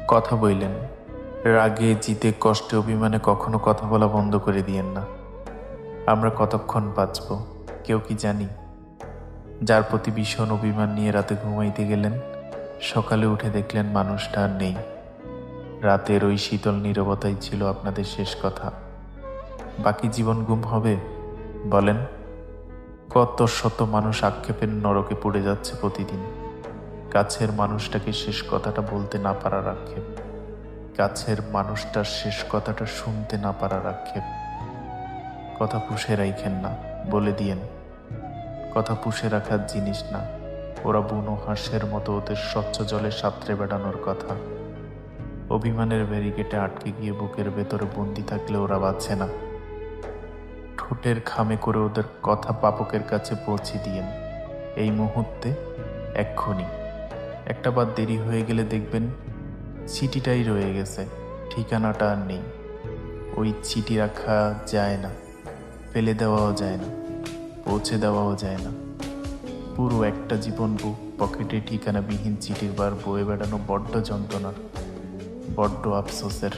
কথা বইলেন, রাগে জিতে কষ্টে অভিমানে কখনো কথা বলা বন্ধ করে দিয়েন না। আমরা কতক্ষণ বাঁচব কেউ কি জানি? যার প্রতি ভীষণ অভিমান নিয়ে রাতে ঘুমাইতে গেলেন, সকালে উঠে দেখলেন মানুষটা আর নেই। রাতের ওই শীতল নীরবতাই ছিল আপনাদের শেষ কথা। বাকি জীবন গুম হবে বলেন? কত শত মানুষ আক্ষেপের নরকে পড়ে যাচ্ছে প্রতিদিন। কাছের মানুষটাকে শেষ কথাটা বলতে না পারার আক্ষেপ, কাছের মানুষটার শেষ কথাটা শুনতে না পারার আক্ষেপ। কথা পুষে রাইখেন না, বলে দিয়েন। কথা পুষে রাখার জিনিস না, ওরা বুনো হাঁসের মতো ওদের স্বচ্ছ জলে সাঁতরে বেড়ানোর কথা। অভিমানের ব্যারিকেটে আটকে গিয়ে বুকের ভেতরে বন্দি থাকলে ওরা বাঁচে না। ঠোঁটের খামে করে ওদের কথা পাপকের কাছে পৌঁছে দিয়েন এই মুহূর্তে, এক্ষুনি। একটা বার দেরি হয়ে গেলে দেখবেন চিঠিটাই রয়ে গেছে, ঠিকানাটা আর নেই। ওই চিঠি রাখা যায় না, ফেলে দেওয়াও যায় না, পৌঁছে দেওয়াও যায় না। পুরো একটা জীবন বুক পকেটে ঠিকানাবিহীন চিঠির বার বয়ে বেড়ানো বড্ড যন্ত্রণার, বড্ড আফসোসের।